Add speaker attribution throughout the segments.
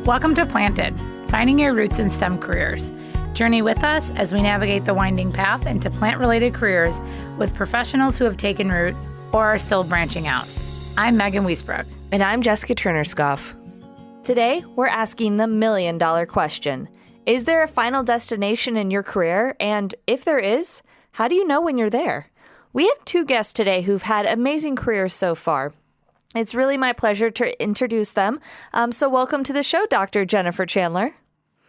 Speaker 1: Welcome to Planted, Finding Your Roots in STEM Careers. Journey with us as we navigate the winding path into plant-related careers with professionals who have taken root or are still branching out. I'm Megan Wiesbrook.
Speaker 2: And I'm Jessica Turner-Scoff. Today, we're asking the million-dollar question. Is there a final destination in your career? And if there is, how do you know when you're there? We have two guests today who've had amazing careers so far. It's really my pleasure to introduce them. So welcome to the show, Dr. Jennifer Chandler.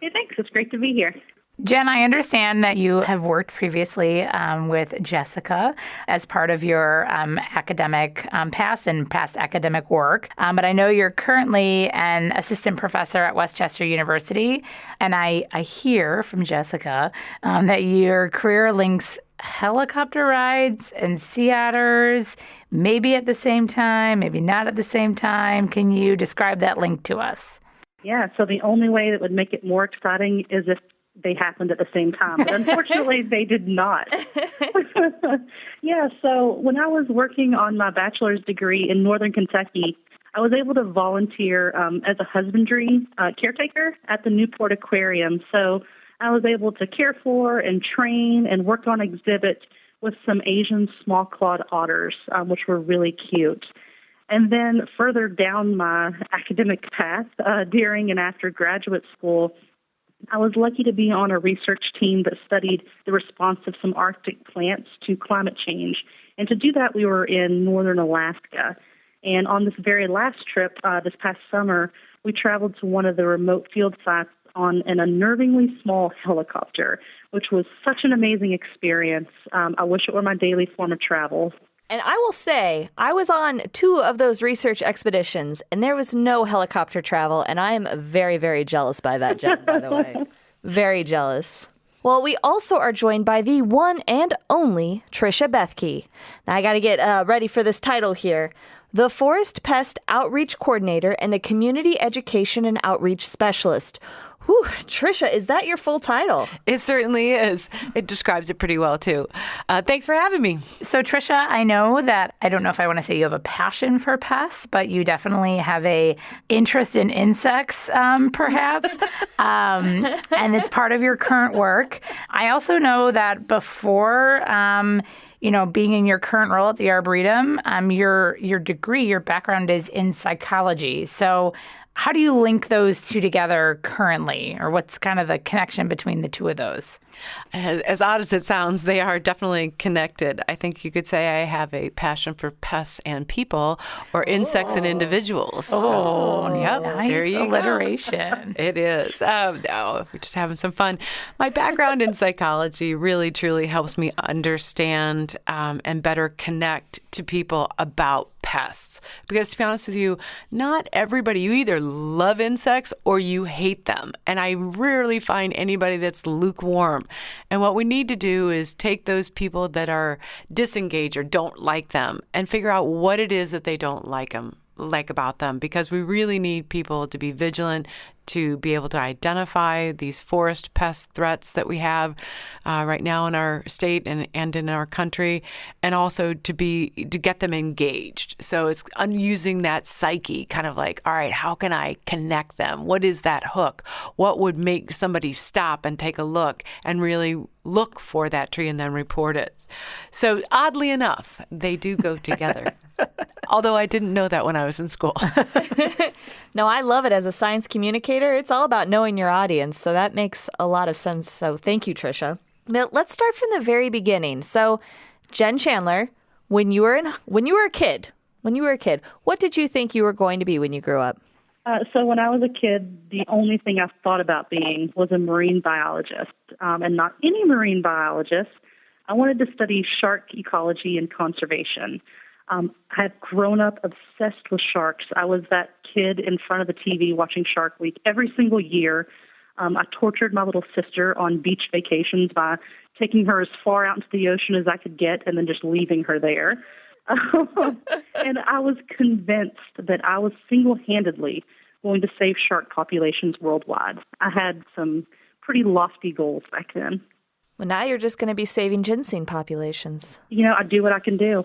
Speaker 3: Hey, thanks. It's great to be here.
Speaker 1: Jen, I understand that you have worked previously with Jessica as part of your academic past academic work. But I know you're currently an assistant professor at Westchester University. And I hear from Jessica that your career links helicopter rides and sea otters, maybe at the same time, maybe not at the same time. Can you describe that link to us?
Speaker 3: Yeah, so the only way that would make it more exciting is if they happened at the same time. But unfortunately, they did not. Yeah, so when I was working on my bachelor's degree in Northern Kentucky, I was able to volunteer as a husbandry caretaker at the Newport Aquarium. So I was able to care for and train and work on exhibits with some Asian small-clawed otters, which were really cute. And then further down my academic path, during and after graduate school, I was lucky to be on a research team that studied the response of some Arctic plants to climate change. And to do that, we were in northern Alaska. And on this very last trip, this past summer, we traveled to one of the remote field sites on an unnervingly small helicopter, which was such an amazing experience. I wish it were my daily form of travel.
Speaker 2: And I will say, I was on 2 of those research expeditions, and there was no helicopter travel, and I am very, very jealous by that, Jen, by the way. Very jealous. Well, we also are joined by the one and only Tricia Bethke. Now, I got to get ready for this title here. The Forest Pest Outreach Coordinator and the Community Education and Outreach Specialist. Whew, Tricia, is that your full title?
Speaker 4: It certainly is. It describes it pretty well, too. Thanks for having me.
Speaker 1: So, Tricia, I know that, I don't know if I want to say you have a passion for pests, but you definitely have a interest in insects, perhaps, and it's part of your current work. I also know that before being in your current role at the Arboretum, your degree, your background is in psychology. So how do you link those two together currently, or what's kind of the connection between the two of those?
Speaker 4: As odd as it sounds, they are definitely connected. I think you could say I have a passion for pests and people, or insects and individuals.
Speaker 1: Yep. Nice.
Speaker 4: There you
Speaker 1: alliteration.
Speaker 4: Go. It is. No, we're just having some fun. My background in psychology really, truly helps me understand and better connect to people about pests. Because to be honest with you, not everybody, you either love insects or you hate them. And I rarely find anybody that's lukewarm. And what we need to do is take those people that are disengaged or don't like them and figure out what it is that they don't like about them, because we really need people to be vigilant, to be able to identify these forest pest threats that we have right now in our state and in our country, and also to get them engaged. So it's using that psyche, kind of like, all right, how can I connect them? What is that hook? What would make somebody stop and take a look and really look for that tree and then report it? So oddly enough, they do go together. Although I didn't know that when I was in school.
Speaker 2: No, I love it as a science communicator. It's all about knowing your audience, so that makes a lot of sense. So thank you, Tricia. But let's start from the very beginning. So, Jenn Chandler, when you were a kid, what did you think you were going to be when you grew up?
Speaker 3: So when I was a kid, the only thing I thought about being was a marine biologist, and not any marine biologist. I wanted to study shark ecology and conservation. I had grown up obsessed with sharks. I was that kid in front of the TV watching Shark Week every single year. I tortured my little sister on beach vacations by taking her as far out into the ocean as I could get and then just leaving her there. And I was convinced that I was single-handedly going to save shark populations worldwide. I had some pretty lofty goals back then.
Speaker 2: Well, now you're just going to be saving ginseng populations.
Speaker 3: I do what I can do.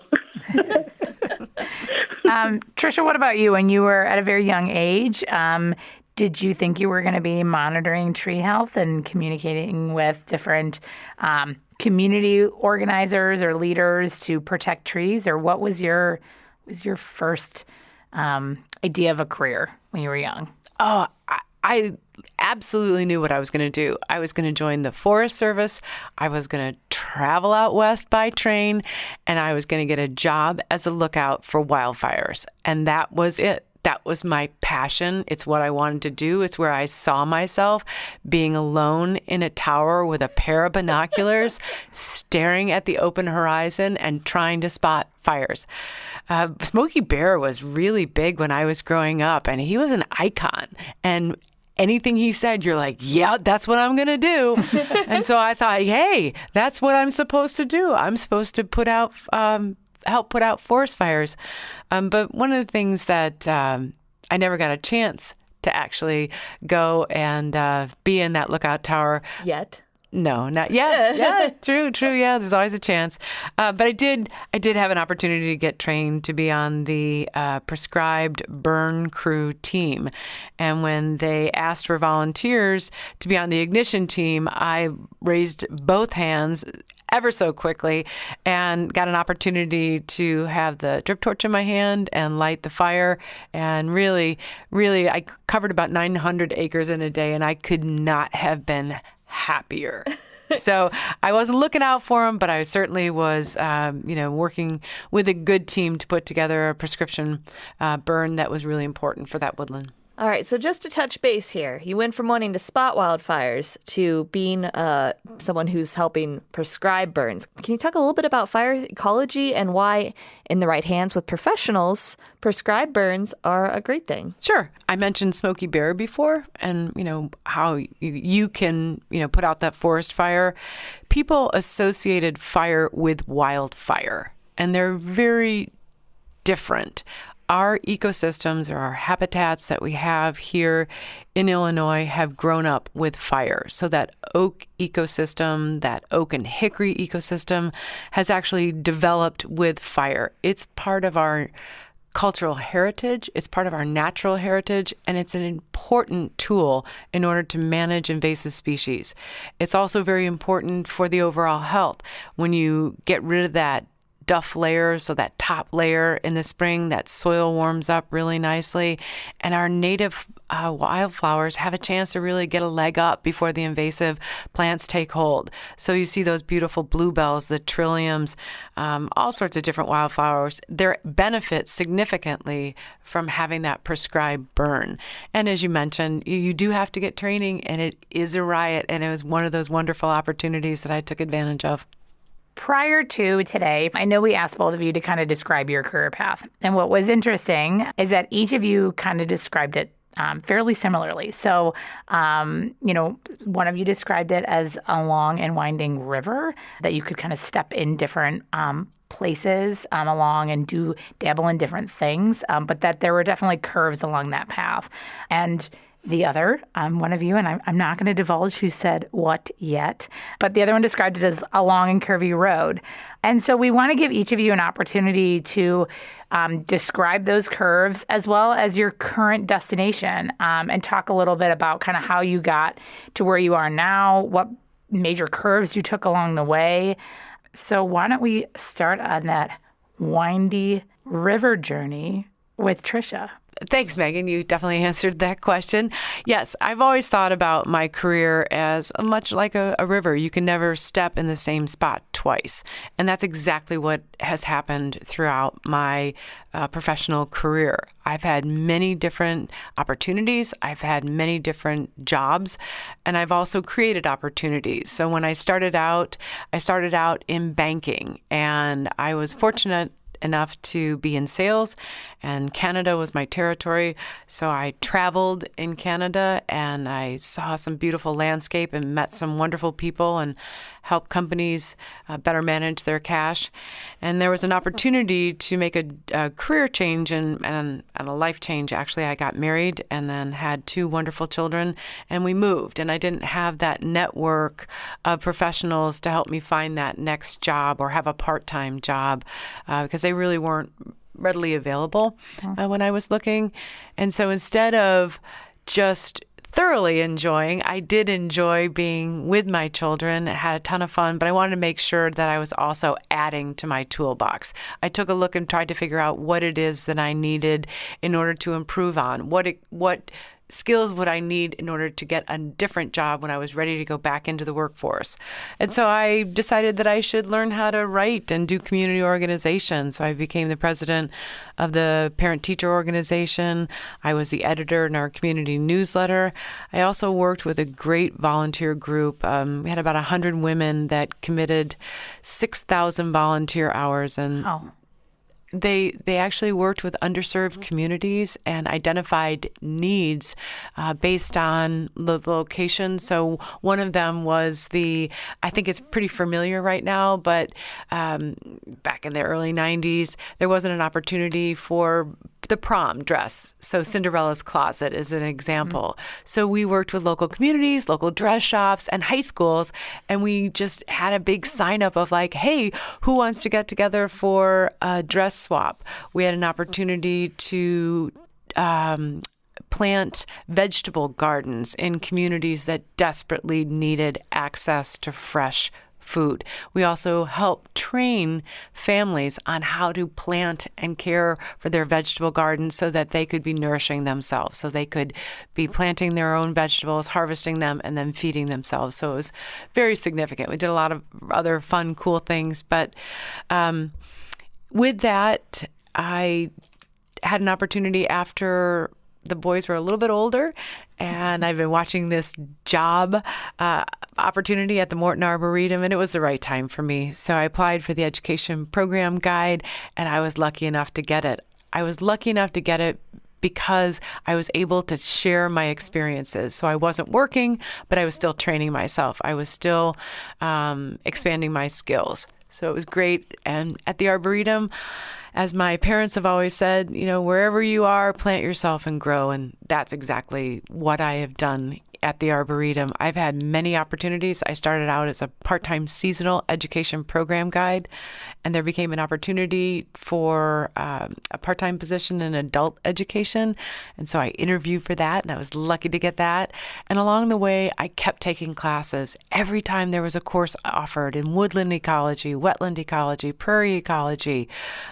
Speaker 1: Tricia, what about you? When you were at a very young age, did you think you were going to be monitoring tree health and communicating with different community organizers or leaders to protect trees? Or what was your first idea of a career when you were young?
Speaker 4: Oh, I absolutely knew what I was going to do. I was going to join the Forest Service. I was going to travel out west by train, and I was going to get a job as a lookout for wildfires. And that was it. That was my passion. It's what I wanted to do. It's where I saw myself being alone in a tower with a pair of binoculars, staring at the open horizon and trying to spot fires. Smokey Bear was really big when I was growing up, and he was an icon. And anything he said, you're like, yeah, that's what I'm going to do. And so I thought, hey, that's what I'm supposed to do. I'm supposed to help put out forest fires. But one of the things that I never got a chance to actually go and be in that lookout tower.
Speaker 2: Yet?
Speaker 4: No, not yet. Yeah, true. Yeah, there's always a chance. But I did have an opportunity to get trained to be on the prescribed burn crew team. And when they asked for volunteers to be on the ignition team, I raised both hands ever so quickly and got an opportunity to have the drip torch in my hand and light the fire. And really, I covered about 900 acres in a day, and I could not have been happier. So I wasn't looking out for them, but I certainly was, working with a good team to put together a prescription burn that was really important for that woodland.
Speaker 2: All right, so just to touch base here, you went from wanting to spot wildfires to being someone who's helping prescribe burns. Can you talk a little bit about fire ecology and why, in the right hands with professionals, prescribed burns are a great thing?
Speaker 4: Sure. I mentioned Smokey Bear before, and how you can put out that forest fire. People associated fire with wildfire, and they're very different. Our ecosystems or our habitats that we have here in Illinois have grown up with fire. So that oak ecosystem, that oak and hickory ecosystem has actually developed with fire. It's part of our cultural heritage, it's part of our natural heritage, and it's an important tool in order to manage invasive species. It's also very important for the overall health. When you get rid of that duff layer, so that top layer in the spring, that soil warms up really nicely, and our native wildflowers have a chance to really get a leg up before the invasive plants take hold. So you see those beautiful bluebells, the trilliums, all sorts of different wildflowers. They benefit significantly from having that prescribed burn. And as you mentioned, you do have to get training, and it is a riot, and it was one of those wonderful opportunities that I took advantage of.
Speaker 1: Prior to today, I know we asked both of you to kind of describe your career path. And what was interesting is that each of you kind of described it fairly similarly. So, one of you described it as a long and winding river that you could kind of step in different places along and dabble in different things, but that there were definitely curves along that path. And the other, one of you, and I'm not going to divulge who said what yet, but the other one described it as a long and curvy road. And so we want to give each of you an opportunity to describe those curves as well as your current destination, and talk a little bit about kind of how you got to where you are now, what major curves you took along the way. So why don't we start on that windy river journey with Tricia?
Speaker 4: Thanks, Megan. You definitely answered that question. Yes, I've always thought about my career as much like a river. You can never step in the same spot twice. And that's exactly what has happened throughout my professional career. I've had many different opportunities. I've had many different jobs, and I've also created opportunities. So when I started out in banking, and I was fortunate enough to be in sales, and Canada was my territory. So I traveled in Canada, and I saw some beautiful landscape and met some wonderful people and helped companies better manage their cash. And there was an opportunity to make a career change and a life change. Actually, I got married and then had 2 wonderful children, and we moved. And I didn't have that network of professionals to help me find that next job or have a part-time job because they really weren't readily available when I was looking. And so instead of just thoroughly enjoying. I did enjoy being with my children. I had a ton of fun, but I wanted to make sure that I was also adding to my toolbox. I took a look and tried to figure out what it is that I needed in order to improve on, what skills would I need in order to get a different job when I was ready to go back into the workforce. And so I decided that I should learn how to write and do community organization. So I became the president of the parent-teacher organization. I was the editor in our community newsletter. I also worked with a great volunteer group. We had about 100 women that committed 6,000 volunteer hours. And They actually worked with underserved communities and identified needs based on the location. So one of them was I think it's pretty familiar right now, but back in the early 90s, there wasn't an opportunity for the prom dress. So Cinderella's Closet is an example. So we worked with local communities, local dress shops, and high schools, and we just had a big sign up of like, hey, who wants to get together for a dress swap? We had an opportunity to plant vegetable gardens in communities that desperately needed access to fresh food. We also help train families on how to plant and care for their vegetable gardens so that they could be nourishing themselves, so they could be planting their own vegetables, harvesting them, and then feeding themselves. So it was very significant. We did a lot of other fun, cool things. But with that, I had an opportunity after the boys were a little bit older, and I've been watching this job opportunity at the Morton Arboretum, and it was the right time for me. So I applied for the education program guide, and I was lucky enough to get it. I was lucky enough to get it because I was able to share my experiences. So I wasn't working, but I was still training myself. I was still expanding my skills. So it was great. And at the Arboretum, as my parents have always said, wherever you are, plant yourself and grow. And that's exactly what I have done at the Arboretum. I've had many opportunities. I started out as a part-time seasonal education program guide, and there became an opportunity for a part-time position in adult education. And so I interviewed for that, and I was lucky to get that. And along the way, I kept taking classes. Every time there was a course offered in woodland ecology, wetland ecology, prairie ecology,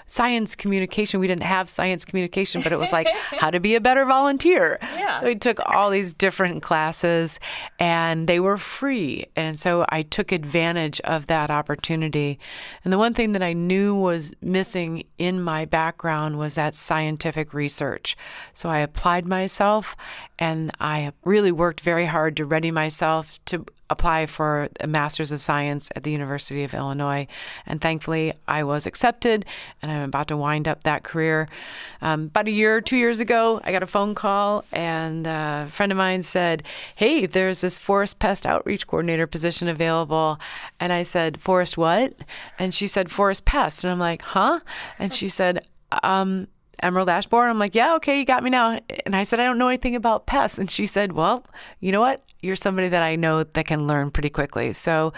Speaker 4: science communication. We didn't have science communication, but it was like how to be a better volunteer. Yeah. So we took all these different classes, and they were free. And so I took advantage of that opportunity. And the one thing that I knew was missing in my background was that scientific research. So I applied myself, and I really worked very hard to ready myself to apply for a Master's of Science at the University of Illinois. And thankfully, I was accepted, and I'm about to wind up that career. About 2 years ago, I got a phone call, and a friend of mine said, hey, there's this forest pest outreach coordinator position available. And I said, forest what? And she said, forest pest. And I'm like, huh? And she said, Emerald ash borer? I'm like, yeah, okay, you got me now. And I said, I don't know anything about pests. And she said, well, you know what? You're somebody that I know that can learn pretty quickly. So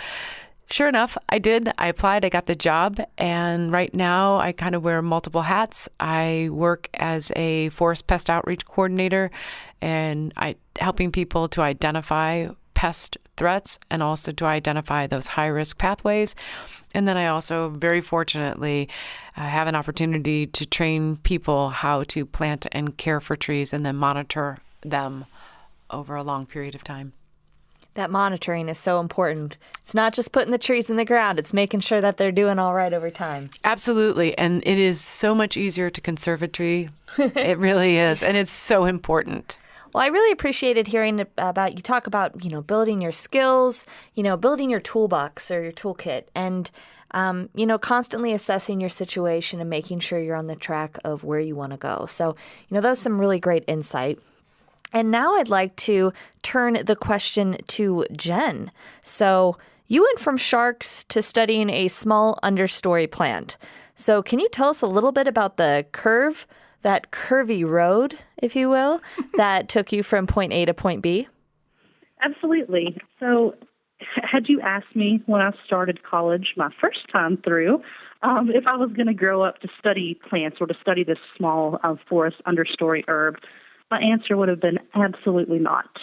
Speaker 4: sure enough, I did. I applied, I got the job. And right now I kind of wear multiple hats. I work as a forest pest outreach coordinator, and helping people to identify pest threats and also to identify those high-risk pathways. And then I also, very fortunately, have an opportunity to train people how to plant and care for trees and then monitor them over a long period of time.
Speaker 2: That monitoring is so important. It's not just putting the trees in the ground. It's making sure that they're doing all right over time.
Speaker 4: Absolutely. And it is so much easier to conserve a tree. It really is. And it's so important.
Speaker 2: Well, I really appreciated hearing about you talk about, building your skills, building your toolbox or your toolkit, and, constantly assessing your situation and making sure you're on the track of where you want to go. So, that was some really great insight. And now I'd like to turn the question to Jenn. So you went from sharks to studying a small understory plant. So can you tell us a little bit about the curve, that curvy road, if you will, that took you from point A to point B?
Speaker 3: Absolutely. So had you asked me when I started college my first time through if I was going to grow up to study plants or to study this small forest understory herb, My answer would have been absolutely not.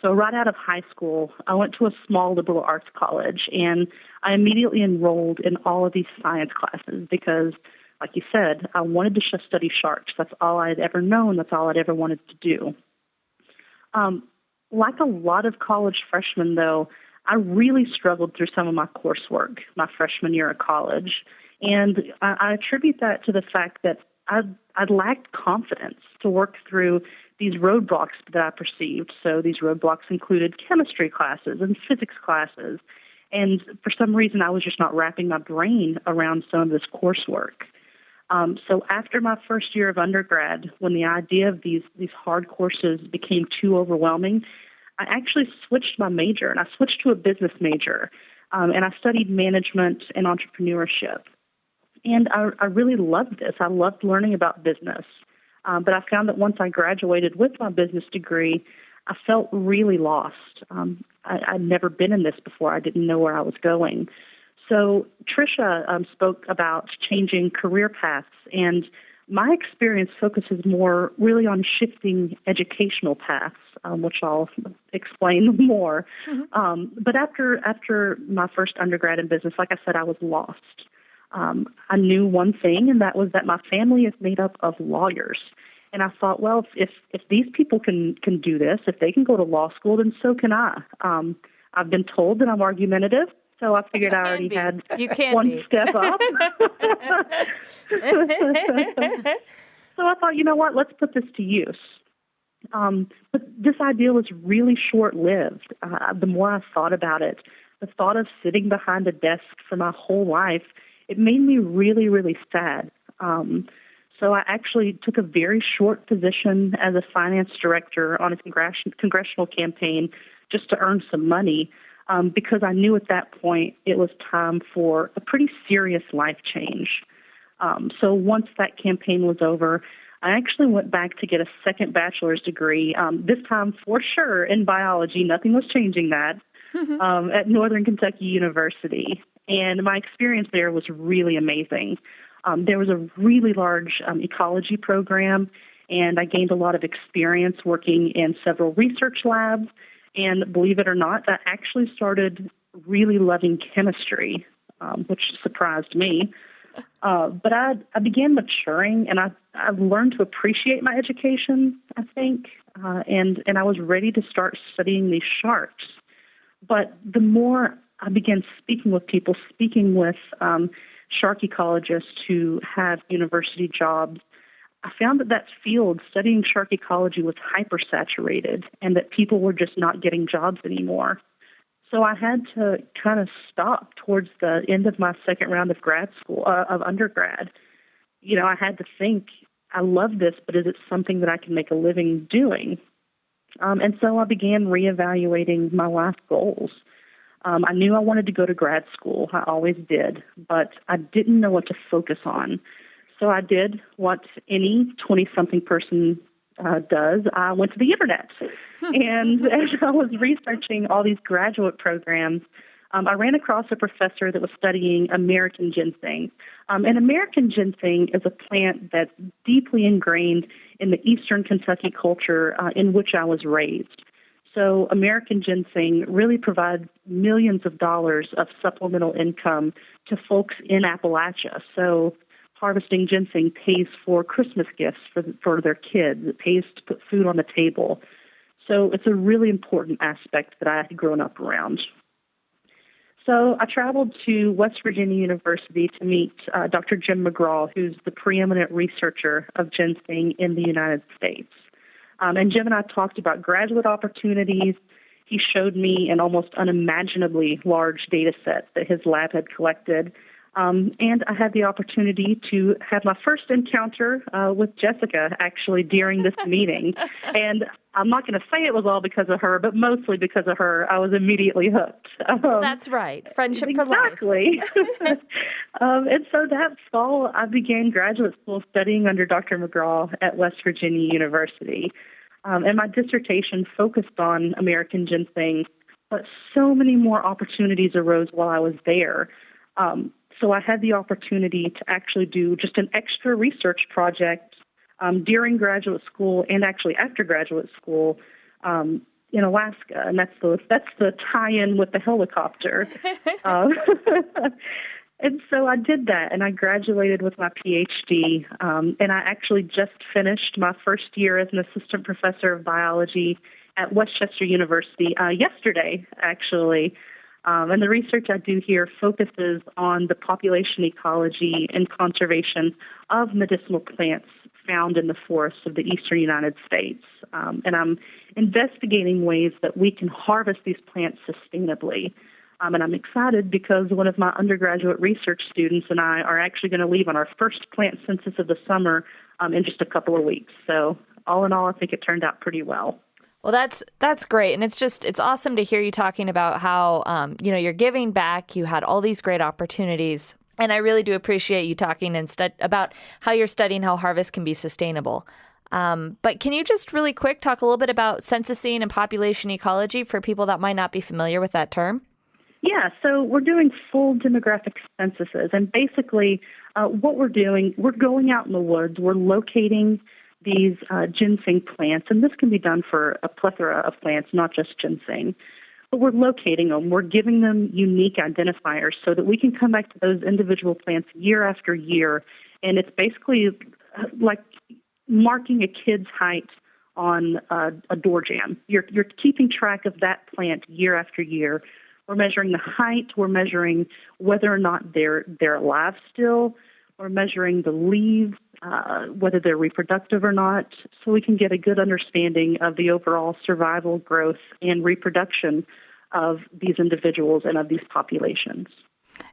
Speaker 3: So right out of high school, I went to a small liberal arts college, and I immediately enrolled in all of these science classes because, like you said, I wanted to just study sharks. That's all I'd ever known. That's all I'd ever wanted to do. Like a lot of college freshmen, though, I really struggled through some of my coursework my freshman year of college. And I attribute that to the fact that I'd lacked confidence to work through these roadblocks that I perceived. So these roadblocks included chemistry classes and physics classes. And for some reason, I was just not wrapping my brain around some of this coursework. So after my first year of undergrad, when the idea of these hard courses became too overwhelming, I actually switched my major, and I switched to a business major. And I studied management and entrepreneurship. And I really loved this. I loved learning about business. But I found that once I graduated with my business degree, I felt really lost. I'd never been in this before. I didn't know where I was going. So Tricia spoke about changing career paths, and my experience focuses more really on shifting educational paths, which I'll explain more. Mm-hmm. But after my first undergrad in business, like I said, I was lost. I knew one thing, and that was that my family is made up of lawyers. And I thought, well, if these people can do this, if they can go to law school, then so can I. I've been told that I'm argumentative, so I figured I already had one step up. So I thought, you know what, let's put this to use. But this idea was really short-lived. The more I thought about it, the thought of sitting behind a desk for my whole life, it made me really, really sad. So I actually took a very short position as a finance director on a congressional campaign just to earn some money because I knew at that point it was time for a pretty serious life change. So once that campaign was over, I actually went back to get a second bachelor's degree, this time for sure in biology. Nothing was changing that, at Northern Kentucky University. And my experience there was really amazing. There was a really large ecology program, and I gained a lot of experience working in several research labs. And believe it or not, I actually started really loving chemistry, which surprised me. But I began maturing, and I learned to appreciate my education, I think, and I was ready to start studying these sharks. But the more I began speaking with people, speaking with shark ecologists who have university jobs, I found that field, studying shark ecology, was hypersaturated and that people were just not getting jobs anymore. So I had to kind of stop towards the end of my second round of grad school, of undergrad. You know, I had to think, I love this, but is it something that I can make a living doing? And so I began reevaluating my life goals. I knew I wanted to go to grad school. I always did, but I didn't know what to focus on. So I did what any 20-something person does. I went to the internet. And as I was researching all these graduate programs, I ran across a professor that was studying American ginseng. And American ginseng is a plant that's deeply ingrained in the eastern Kentucky culture in which I was raised. So American ginseng really provides millions of dollars of supplemental income to folks in Appalachia. So harvesting ginseng pays for Christmas gifts for their kids. It pays to put food on the table. So it's a really important aspect that I had grown up around. So I traveled to West Virginia University to meet Dr. Jim McGraw, who's the preeminent researcher of ginseng in the United States. And Jim and I talked about graduate opportunities. He showed me an almost unimaginably large data set that his lab had collected. And I had the opportunity to have my first encounter with Jessica, actually, during this meeting. And I'm not going to say it was all because of her, but mostly because of her, I was immediately hooked.
Speaker 2: That's right. Friendship for life.
Speaker 3: Exactly. And so that fall, I began graduate school studying under Dr. McGraw at West Virginia University. And my dissertation focused on American ginseng, but so many more opportunities arose while I was there. So I had the opportunity to actually do just an extra research project during graduate school and actually after graduate school in Alaska, and that's the tie-in with the helicopter. And so I did that, and I graduated with my PhD, and I actually just finished my first year as an assistant professor of biology at Westchester University yesterday, actually. And the research I do here focuses on the population ecology and conservation of medicinal plants found in the forests of the eastern United States. And I'm investigating ways that we can harvest these plants sustainably. And I'm excited because one of my undergraduate research students and I are actually going to leave on our first plant census of the summer in just a couple of weeks. So all in all, I think it turned out pretty well.
Speaker 2: Well, that's great. And it's awesome to hear you talking about how, you're giving back. You had all these great opportunities. And I really do appreciate you talking about how you're studying how harvest can be sustainable. But can you just really quick talk a little bit about censusing and population ecology for people that might not be familiar with that term?
Speaker 3: Yeah, so we're doing full demographic censuses. And basically what we're doing, we're going out in the woods, we're locating these ginseng plants, and this can be done for a plethora of plants, not just ginseng. But we're locating them. We're giving them unique identifiers so that we can come back to those individual plants year after year. And it's basically like marking a kid's height on a door jamb. You're keeping track of that plant year after year. We're measuring the height. We're measuring whether or not they're alive still. We're measuring the leaves, whether they're reproductive or not, so we can get a good understanding of the overall survival, growth, and reproduction of these individuals and of these populations.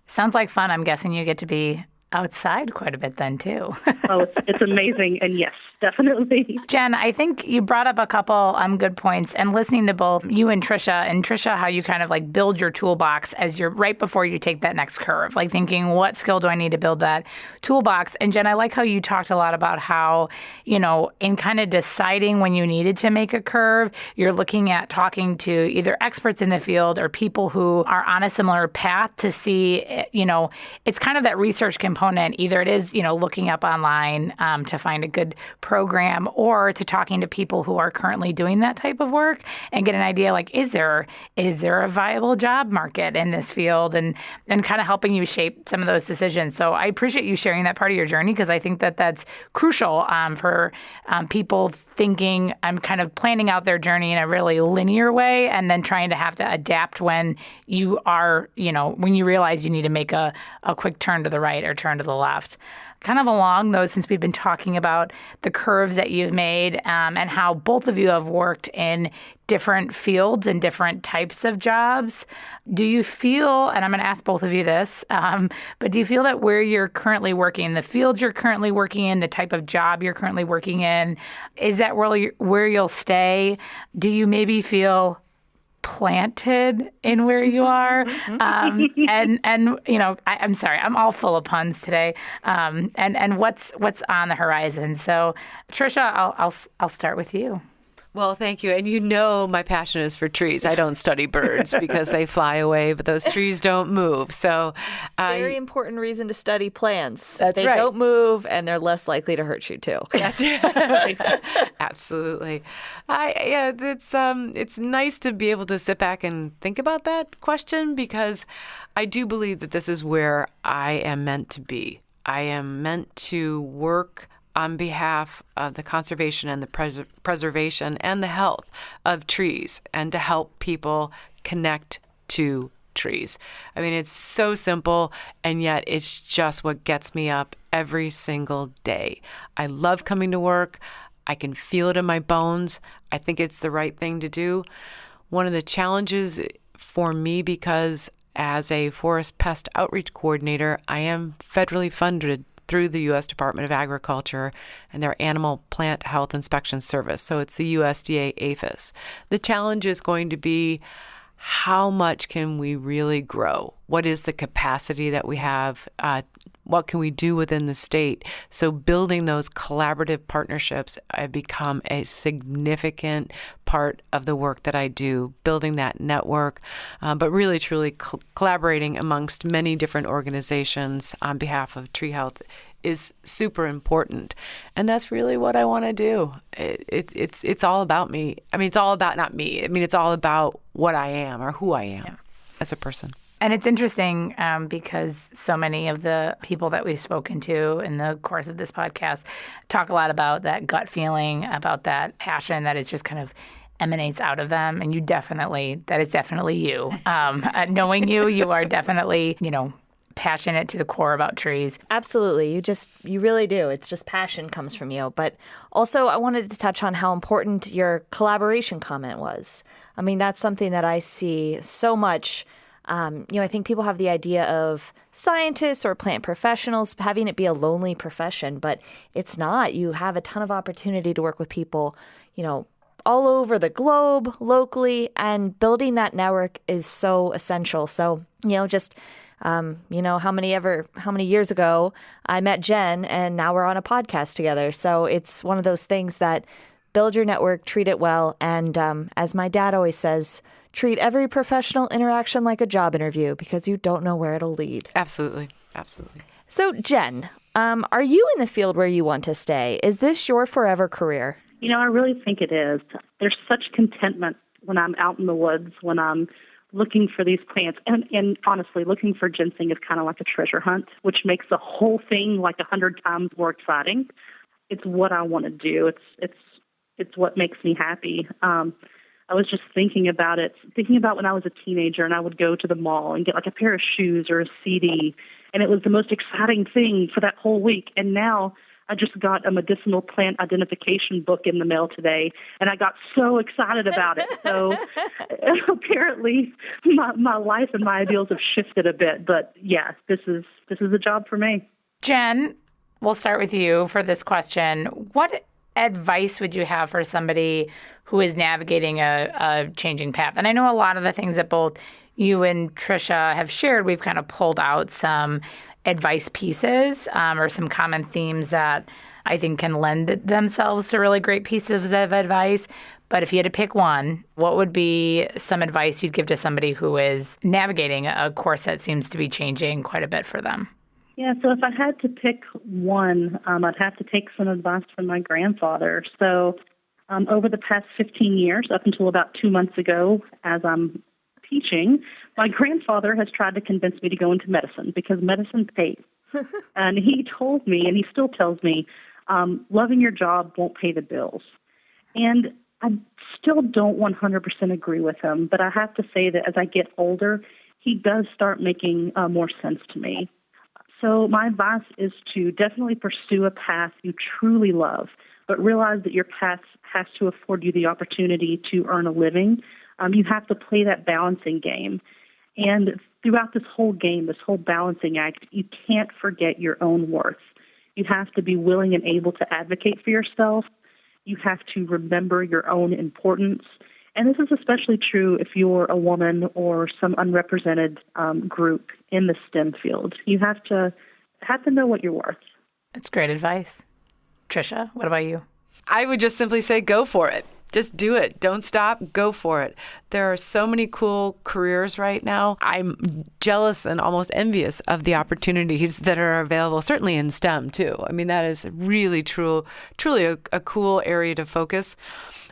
Speaker 1: Sounds like fun. I'm guessing you get to be outside quite a bit then, too.
Speaker 3: Oh, it's amazing. And yes, definitely.
Speaker 1: Jenn, I think you brought up a couple good points, and listening to both you and Tricia, how you kind of like build your toolbox as you're right before you take that next curve, like thinking, what skill do I need to build that toolbox? And Jenn, I like how you talked a lot about how, in kind of deciding when you needed to make a curve, you're looking at talking to either experts in the field or people who are on a similar path to see, it's kind of that research component. Either it is, looking up online to find a good program, or to talking to people who are currently doing that type of work and get an idea, like, is there a viable job market in this field, and kind of helping you shape some of those decisions. So I appreciate you sharing that part of your journey, because I think that that's crucial for people thinking, kind of planning out their journey in a really linear way, and then trying to have to adapt when you are, when you realize you need to make a quick turn to the right or turn to the left. Kind of along those, since we've been talking about the curves that you've made and how both of you have worked in different fields and different types of jobs, do you feel, and I'm going to ask both of you this, but do you feel that where you're currently working, the field you're currently working in, the type of job you're currently working in, is that where you'll stay? Do you maybe feel planted in where you are? I'm sorry, I'm all full of puns today. And what's on the horizon? So Tricia, I'll start with you.
Speaker 4: Well, thank you. And my passion is for trees. I don't study birds because they fly away, but those trees don't move. So
Speaker 2: very important reason to study plants.
Speaker 4: That's
Speaker 2: they
Speaker 4: right.
Speaker 2: don't move, and they're less likely to hurt you too.
Speaker 4: That's right. Absolutely. It's nice to be able to sit back and think about that question, because I do believe that this is where I am meant to be. I am meant to work on behalf of the conservation and the preservation and the health of trees, and to help people connect to trees. I mean, it's so simple, and yet it's just what gets me up every single day. I love coming to work. I can feel it in my bones. I think it's the right thing to do. One of the challenges for me, because as a forest pest outreach coordinator, I am federally funded through the U.S. Department of Agriculture and their Animal Plant Health Inspection Service. So it's the USDA APHIS. The challenge is going to be, how much can we really grow? What is the capacity that we have? What can we do within the state? So building those collaborative partnerships have become a significant part of the work that I do, building that network, but really, truly collaborating amongst many different organizations on behalf of tree health is super important. And that's really what I want to do. It's all about me. I mean, it's all about not me. I mean, it's all about what I am or who I am as a person.
Speaker 1: And it's interesting because so many of the people that we've spoken to in the course of this podcast talk a lot about that gut feeling, about that passion that is just kind of emanates out of them. And that is definitely you. Knowing you are definitely, passionate to the core about trees.
Speaker 2: Absolutely. You really do. It's just passion comes from you. But also I wanted to touch on how important your collaboration comment was. I mean, that's something that I see so much. I think people have the idea of scientists or plant professionals having it be a lonely profession, but it's not. You have a ton of opportunity to work with people, all over the globe, locally, and building that network is so essential. So, how many years ago I met Jenn and now we're on a podcast together. So it's one of those things that build your network, treat it well. And as my dad always says, treat every professional interaction like a job interview because you don't know where it'll lead.
Speaker 4: Absolutely. Absolutely.
Speaker 2: So, Jenn, are you in the field where you want to stay? Is this your forever career?
Speaker 3: I really think it is. There's such contentment when I'm out in the woods, when I'm looking for these plants. And honestly, looking for ginseng is kind of like a treasure hunt, which makes the whole thing like 100 times more exciting. It's what I want to do. It's what makes me happy. I was just thinking about when I was a teenager and I would go to the mall and get like a pair of shoes or a CD, and it was the most exciting thing for that whole week. And now I just got a medicinal plant identification book in the mail today, and I got so excited about it. So apparently my life and my ideals have shifted a bit. But yeah, this is a job for me.
Speaker 1: Jenn, we'll start with you for this question. What advice would you have for somebody who is navigating a changing path? And I know a lot of the things that both you and Tricia have shared, we've kind of pulled out some advice pieces or some common themes that I think can lend themselves to really great pieces of advice. But if you had to pick one, what would be some advice you'd give to somebody who is navigating a course that seems to be changing quite a bit for them?
Speaker 3: Yeah, so if I had to pick one, I'd have to take some advice from my grandfather. So over the past 15 years, up until about 2 months ago, as I'm teaching, my grandfather has tried to convince me to go into medicine because medicine pays. And he told me, and he still tells me, loving your job won't pay the bills. And I still don't 100% agree with him, but I have to say that as I get older, he does start making more sense to me. So my advice is to definitely pursue a path you truly love, but realize that your path has to afford you the opportunity to earn a living. You have to play that balancing game. And throughout this whole game, this whole balancing act, you can't forget your own worth. You have to be willing and able to advocate for yourself. You have to remember your own importance. And this is especially true if you're a woman or some unrepresented group in the STEM field. You have to know what you're worth.
Speaker 1: That's great advice. Tricia, what about you?
Speaker 4: I would just simply say go for it. Just do it. Don't stop. Go for it. There are so many cool careers right now. I'm jealous and almost envious of the opportunities that are available, certainly in STEM too. I mean, that is really truly a cool area to focus.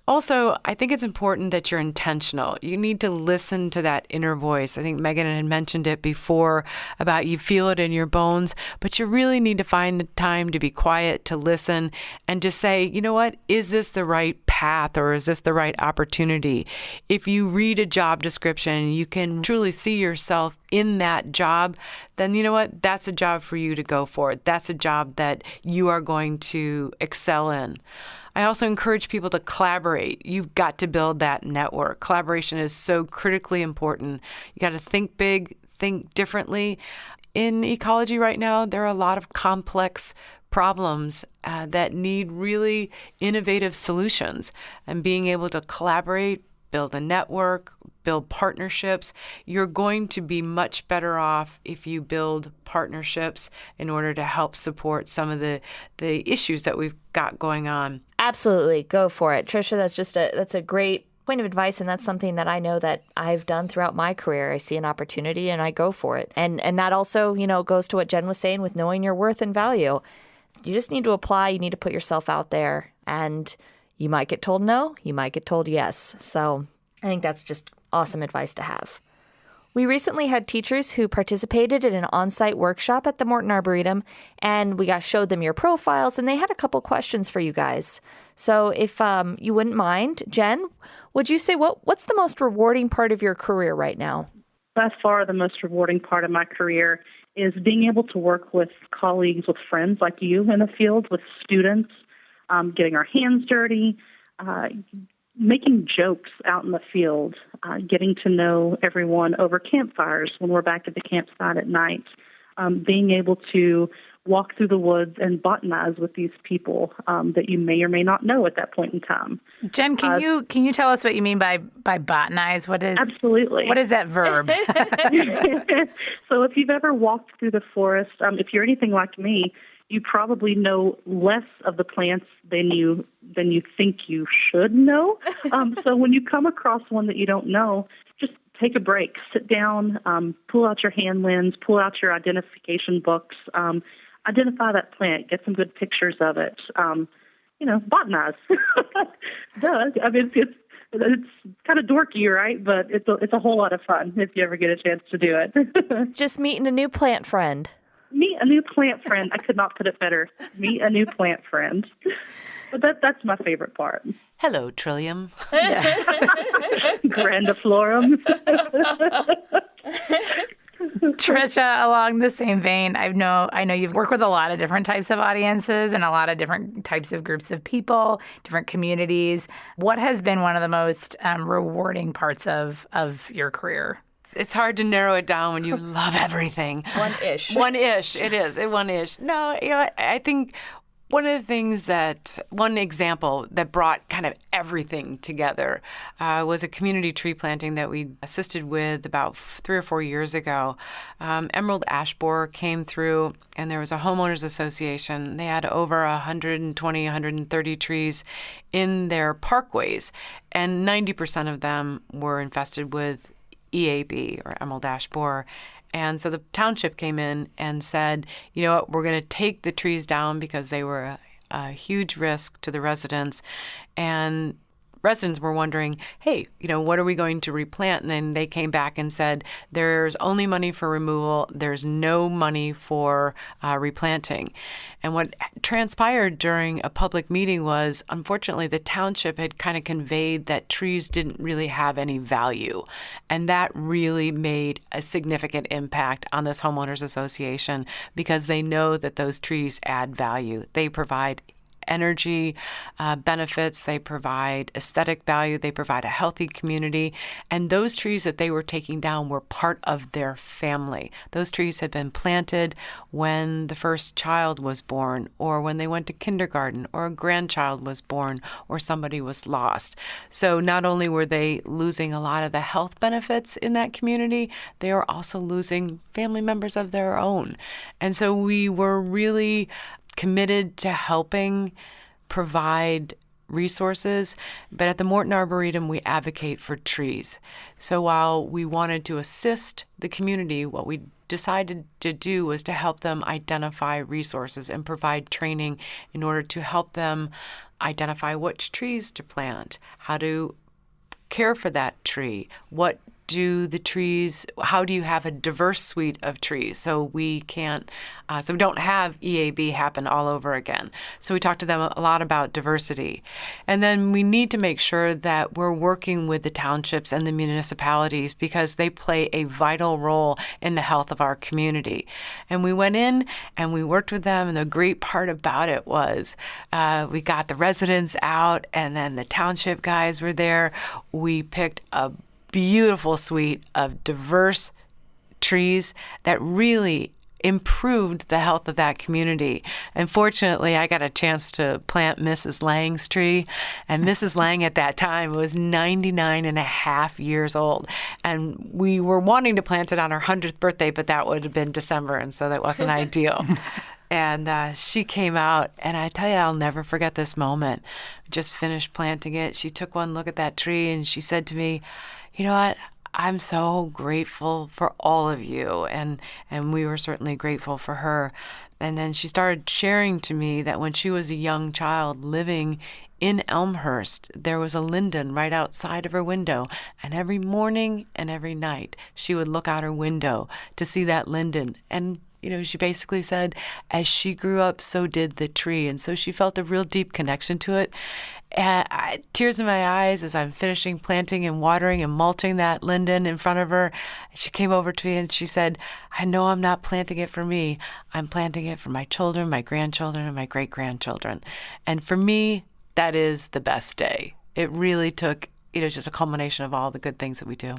Speaker 4: Also, I think it's important that you're intentional. You need to listen to that inner voice. I think Megan had mentioned it before about you feel it in your bones, but you really need to find the time to be quiet, to listen, and to say, you know what, is this the right path or is this the right opportunity? If you read a job description, you can truly see yourself in that job, then you know what, that's a job for you to go for. That's a job that you are going to excel in. I also encourage people to collaborate. You've got to build that network. Collaboration is so critically important. You got to think big, think differently. In ecology right now, there are a lot of complex problems that need really innovative solutions. And being able to collaborate, build a network, build partnerships. You're going to be much better off if you build partnerships in order to help support some of the issues that we've got going on.
Speaker 2: Absolutely. Go for it. Tricia, that's a great point of advice, and that's something that I know that I've done throughout my career. I see an opportunity and I go for it. And that also, goes to what Jenn was saying with knowing your worth and value. You just need to apply. You need to put yourself out there, and you might get told no, you might get told yes. So I think that's just awesome advice to have. We recently had teachers who participated in an on-site workshop at the Morton Arboretum, and we showed them your profiles, and they had a couple questions for you guys. So if you wouldn't mind, Jenn, would you say what's the most rewarding part of your career right now?
Speaker 3: By far, the most rewarding part of my career is being able to work with colleagues, with friends like you in the field, with students, getting our hands dirty, making jokes out in the field, getting to know everyone over campfires when we're back at the campsite at night, being able to walk through the woods and botanize with these people that you may or may not know at that point in time.
Speaker 1: Jenn, can you tell us what you mean by botanize?
Speaker 3: Absolutely.
Speaker 1: What is that verb?
Speaker 3: So if you've ever walked through the forest, if you're anything like me, you probably know less of the plants than you think you should know. So when you come across one that you don't know, just take a break, sit down, pull out your hand lens, pull out your identification books, identify that plant, get some good pictures of it. Botanize. Duh. I mean, it's kind of dorky, right? But it's a whole lot of fun if you ever get a chance to do it.
Speaker 2: Just meeting a new plant friend.
Speaker 3: Meet a new plant friend. I could not put it better. Meet a new plant friend. But that's my favorite part.
Speaker 4: Hello, Trillium.
Speaker 3: Grandiflorum.
Speaker 1: Tricia, along the same vein, I know you've worked with a lot of different types of audiences and a lot of different types of groups of people, different communities. What has been one of the most rewarding parts of your career?
Speaker 4: It's hard to narrow it down when you love everything.
Speaker 2: One-ish.
Speaker 4: One-ish. It is. One-ish. No, I think one example that brought kind of everything together was a community tree planting that we assisted with about 3 or 4 years ago. Emerald ash borer came through, and there was a homeowners association. They had over 120, 130 trees in their parkways, and 90% of them were infested with EAB, or emerald ash borer. And so the township came in and said, you know what, we're going to take the trees down because they were a huge risk to the residents. And residents were wondering, hey, what are we going to replant? And then they came back and said, there's only money for removal. There's no money for replanting. And what transpired during a public meeting was, unfortunately, the township had kind of conveyed that trees didn't really have any value. And that really made a significant impact on this homeowners association because they know that those trees add value. They provide energy benefits, they provide aesthetic value, they provide a healthy community, and those trees that they were taking down were part of their family. Those trees had been planted when the first child was born, or when they went to kindergarten, or a grandchild was born, or somebody was lost. So not only were they losing a lot of the health benefits in that community, they were also losing family members of their own. And so we were really committed to helping provide resources, but at the Morton Arboretum, we advocate for trees. So while we wanted to assist the community, what we decided to do was to help them identify resources and provide training in order to help them identify which trees to plant, how to care for that tree, how do you have a diverse suite of trees so we don't have EAB happen all over again. So we talked to them a lot about diversity. And then we need to make sure that we're working with the townships and the municipalities because they play a vital role in the health of our community. And we went in and we worked with them, and the great part about it was we got the residents out, and then the township guys were there. We picked a beautiful suite of diverse trees that really improved the health of that community. And fortunately, I got a chance to plant Mrs. Lang's tree. And Mrs. Lang at that time was 99 and a half years old. And we were wanting to plant it on her 100th birthday, but that would have been December, and so that wasn't ideal. And she came out, and I tell you, I'll never forget this moment. Just finished planting it. She took one look at that tree, and she said to me, you know what? I'm so grateful for all of you. And we were certainly grateful for her. And then she started sharing to me that when she was a young child living in Elmhurst, there was a linden right outside of her window. And every morning and every night, she would look out her window to see that linden. And she basically said, as she grew up, so did the tree. And so she felt a real deep connection to it. And tears in my eyes as I'm finishing planting and watering and mulching that linden in front of her. She came over to me and she said, I know I'm not planting it for me. I'm planting it for my children, my grandchildren, and my great-grandchildren. And for me, that is the best day. It really took, just a culmination of all the good things that we do.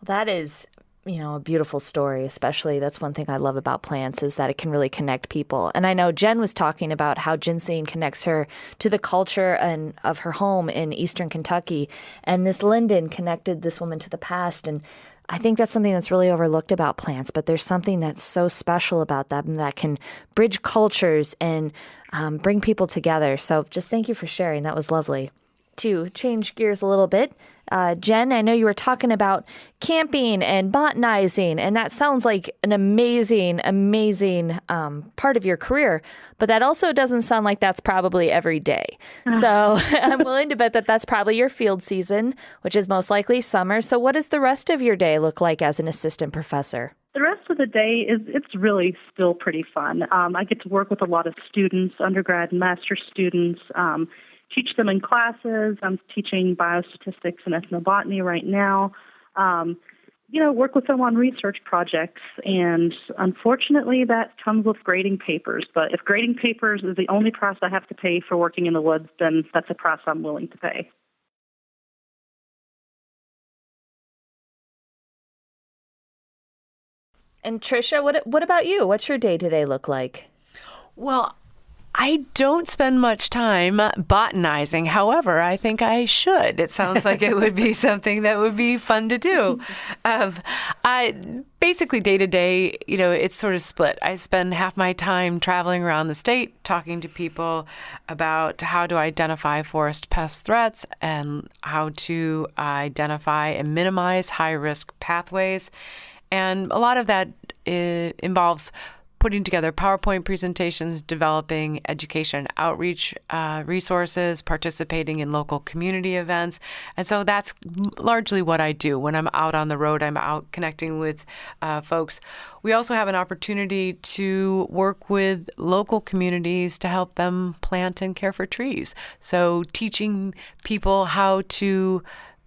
Speaker 2: That is, a beautiful story, especially that's one thing I love about plants is that it can really connect people. And I know Jenn was talking about how ginseng connects her to the culture and of her home in eastern Kentucky. And this linden connected this woman to the past. And I think that's something that's really overlooked about plants, but there's something that's so special about them that can bridge cultures and bring people together. So just thank you for sharing. That was lovely. To change gears a little bit, Jenn, I know you were talking about camping and botanizing, and that sounds like an amazing part of your career, but that also doesn't sound like that's probably every day. So I'm willing to bet that that's probably your field season, which is most likely summer. So what does the rest of your day look like as an assistant professor?
Speaker 3: The rest of the day it's really still pretty fun. I get to work with a lot of students, undergrad and master students, teach them in classes. I'm teaching biostatistics and ethnobotany right now. Work with them on research projects. And unfortunately, that comes with grading papers. But if grading papers is the only price I have to pay for working in the woods, then that's a price I'm willing to pay.
Speaker 2: And Tricia, what about you? What's your day-to-day look like?
Speaker 4: Well, I don't spend much time botanizing. However, I think I should. It sounds like it would be something that would be fun to do. Basically, day to day, it's sort of split. I spend half my time traveling around the state, talking to people about how to identify forest pest threats and how to identify and minimize high-risk pathways. And a lot of that involves putting together PowerPoint presentations, developing education and outreach resources, participating in local community events. And so that's largely what I do. When I'm out on the road, I'm out connecting with folks. We also have an opportunity to work with local communities to help them plant and care for trees. So teaching people how to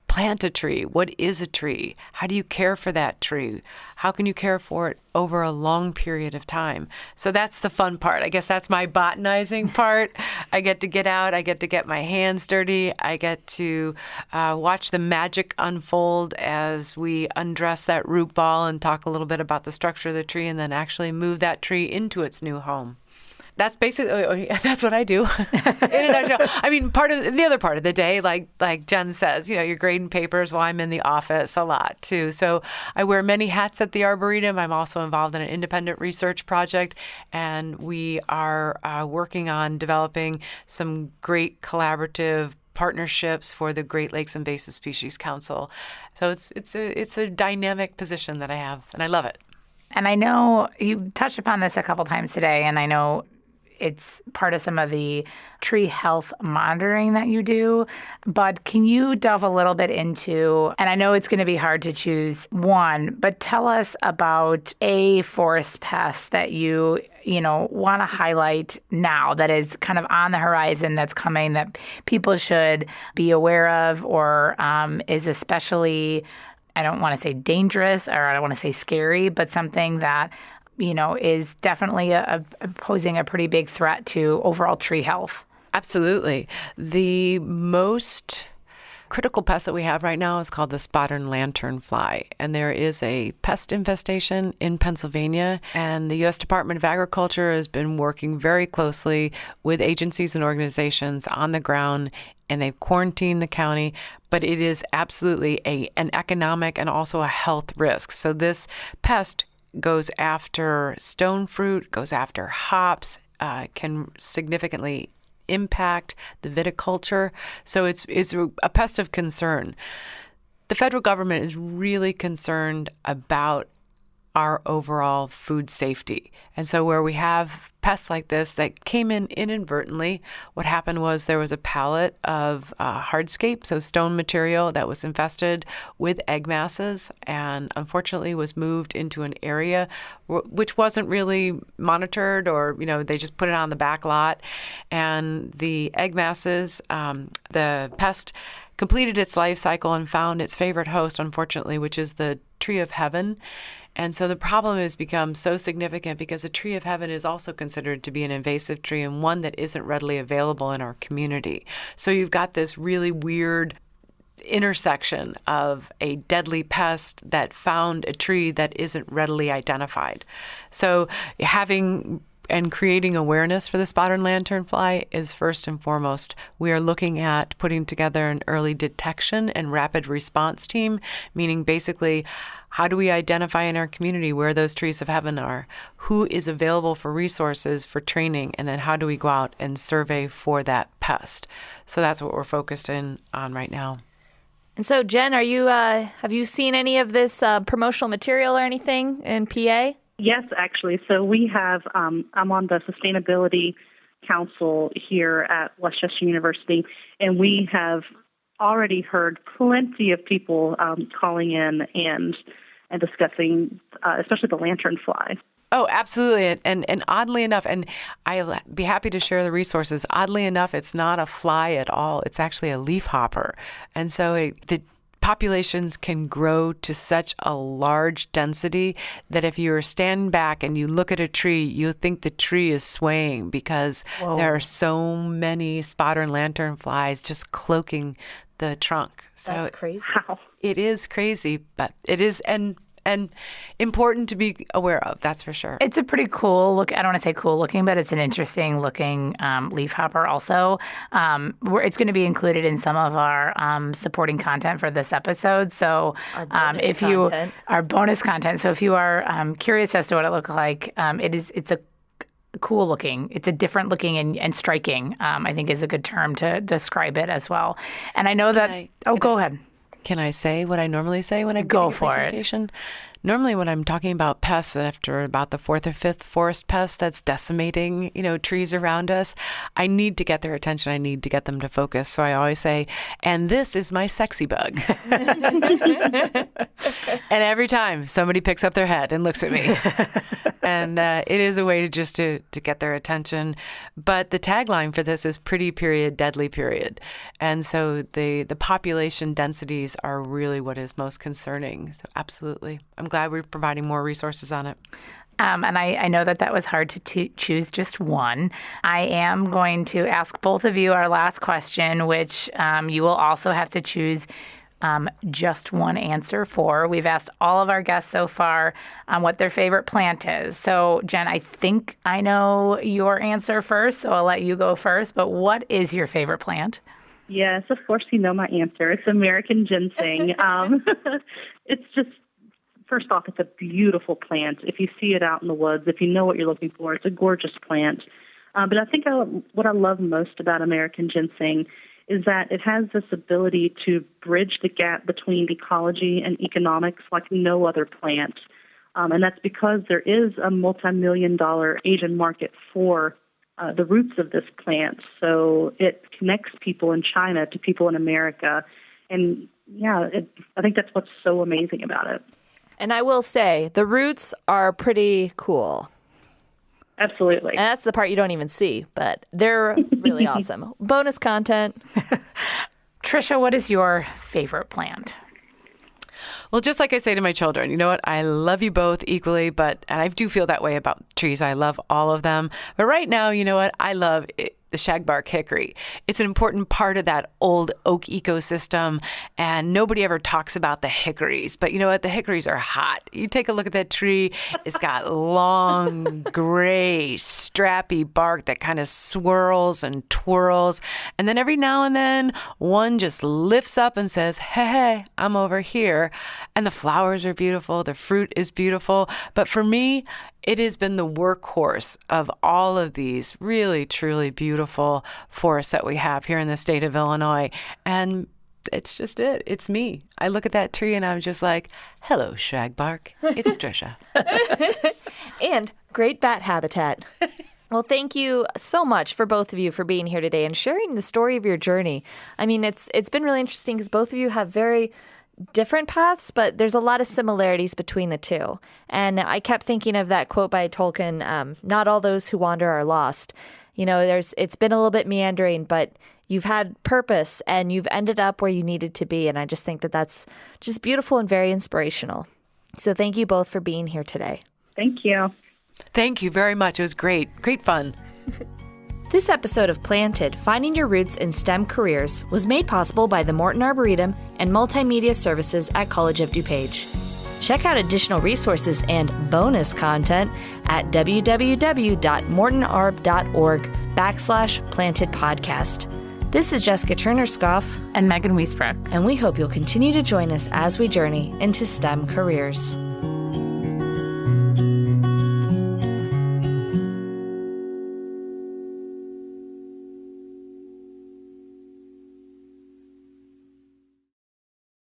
Speaker 4: plant a tree. What is a tree? How do you care for that tree? How can you care for it over a long period of time? So that's the fun part. I guess that's my botanizing part. I get to get out. I get to get my hands dirty. I get to watch the magic unfold as we undress that root ball and talk a little bit about the structure of the tree and then actually move that tree into its new home. That's basically, that's what I do in a nutshell. I mean, the other part of the day, like Jenn says, you're grading papers while I'm in the office a lot too. So I wear many hats at the Arboretum. I'm also involved in an independent research project, and we are working on developing some great collaborative partnerships for the Great Lakes Invasive Species Council. So it's a dynamic position that I have, and I love it.
Speaker 1: And I know you touched upon this a couple times today, and I know it's part of some of the tree health monitoring that you do, but can you delve a little bit into, and I know it's going to be hard to choose one, but tell us about a forest pest that you want to highlight now that is kind of on the horizon, that's coming, that people should be aware of, or is especially, I don't want to say dangerous, or I don't want to say scary, but something that is definitely posing a pretty big threat to overall tree health.
Speaker 4: Absolutely. The most critical pest that we have right now is called the spotted lanternfly. And there is a pest infestation in Pennsylvania. And the U.S. Department of Agriculture has been working very closely with agencies and organizations on the ground, and they've quarantined the county. But it is absolutely an economic and also a health risk. So this pest goes after stone fruit, goes after hops, can significantly impact the viticulture. So it's a pest of concern. The federal government is really concerned about our overall food safety. And so where we have pests like this that came in inadvertently, what happened was there was a pallet of hardscape, so stone material that was infested with egg masses, and unfortunately was moved into an area which wasn't really monitored, or they just put it on the back lot. And the egg masses, the pest completed its life cycle and found its favorite host, unfortunately, which is the tree of heaven. And so the problem has become so significant because the tree of heaven is also considered to be an invasive tree and one that isn't readily available in our community. So you've got this really weird intersection of a deadly pest that found a tree that isn't readily identified. So having and creating awareness for the spotted lanternfly is first and foremost. We are looking at putting together an early detection and rapid response team, meaning basically, how do we identify in our community where those trees of heaven are? Who is available for resources, for training? And then how do we go out and survey for that pest? So that's what we're focused on right now.
Speaker 2: And so, Jen, have you seen any of this promotional material or anything in PA?
Speaker 3: Yes, actually. So we have, I'm on the Sustainability Council here at Westchester University, and we have already heard plenty of people calling in and discussing, especially the lanternfly.
Speaker 4: Oh, absolutely. And oddly enough, and I'll be happy to share the resources, oddly enough, it's not a fly at all. It's actually a leafhopper. And so the populations can grow to such a large density that if you are standing back and you look at a tree, you think the tree is swaying because there are so many spotted lanternflies just cloaking the trunk. So
Speaker 2: that's crazy.
Speaker 3: Wow.
Speaker 4: It is crazy, but it is and important to be aware of, that's for sure.
Speaker 1: It's a pretty cool look. I don't want to say cool looking, but it's an interesting looking leafhopper also. It's going to be included in some of our supporting content for this episode. So our bonus content. So if you are curious as to what it looks like, it's a cool looking. It's a different looking and striking, I think is a good term to describe it as well. And I know go ahead.
Speaker 4: Can I say what I normally say when I
Speaker 1: go
Speaker 4: give a
Speaker 1: for
Speaker 4: presentation?
Speaker 1: it?
Speaker 4: Normally when I'm talking about pests, after about the fourth or fifth forest pest that's decimating, trees around us, I need to get their attention. I need to get them to focus. So I always say, and this is my sexy bug. And every time somebody picks up their head and looks at me. And it is a way to get their attention. But the tagline for this is pretty period, deadly period. And so the population densities are really what is most concerning. So absolutely. I'm glad we're providing more resources on it.
Speaker 1: And I know that was hard to choose just one. I am going to ask both of you our last question, which you will also have to choose just one answer for. We've asked all of our guests so far what their favorite plant is. So, Jen, I think I know your answer first, so I'll let you go first. But what is your favorite plant?
Speaker 3: Yes, of course you know my answer. It's American ginseng. It's just, first off, it's a beautiful plant. If you see it out in the woods, if you know what you're looking for, it's a gorgeous plant. But I think what I love most about American ginseng is that it has this ability to bridge the gap between ecology and economics like no other plant. And that's because there is a multi-million-dollar Asian market for the roots of this plant. So it connects people in China to people in America. And I think that's what's so amazing about it.
Speaker 2: And I will say, the roots are pretty cool.
Speaker 3: Absolutely.
Speaker 2: And that's the part you don't even see, but they're really awesome. Bonus content.
Speaker 1: Tricia, what is your favorite plant?
Speaker 4: Well, just like I say to my children, you know what? I love you both equally, and I do feel that way about trees. I love all of them. But right now, you know what? I love the shagbark hickory. It's an important part of that old oak ecosystem, and nobody ever talks about the hickories. But you know what? The hickories are hot. You take a look at that tree. It's got long, gray, strappy bark that kind of swirls and twirls. And then every now and then, one just lifts up and says, hey, I'm over here. And the flowers are beautiful. The fruit is beautiful. But for me, it has been the workhorse of all of these really, truly beautiful forests that we have here in the state of Illinois. And it's just it. It's me. I look at that tree and I'm just like, hello, shagbark. It's Tricia.
Speaker 2: And great bat habitat. Well, thank you so much for both of you for being here today and sharing the story of your journey. I mean, it's been really interesting because both of you have very different paths, but there's a lot of similarities between the two. And I kept thinking of that quote by Tolkien, not all those who wander are lost. You know, it's been a little bit meandering, but you've had purpose and you've ended up where you needed to be. And I just think that that's just beautiful and very inspirational. So thank you both for being here today.
Speaker 3: Thank you.
Speaker 4: Thank you very much. It was great. Great fun.
Speaker 2: This episode of Planted, Finding Your Roots in STEM Careers, was made possible by the Morton Arboretum and Multimedia Services at College of DuPage. Check out additional resources and bonus content at www.mortonarb.org/plantedpodcast. This is Jessica Turner-Scoff
Speaker 1: And Megan Wiesbrook.
Speaker 2: and we hope you'll continue to join us as we journey into STEM careers.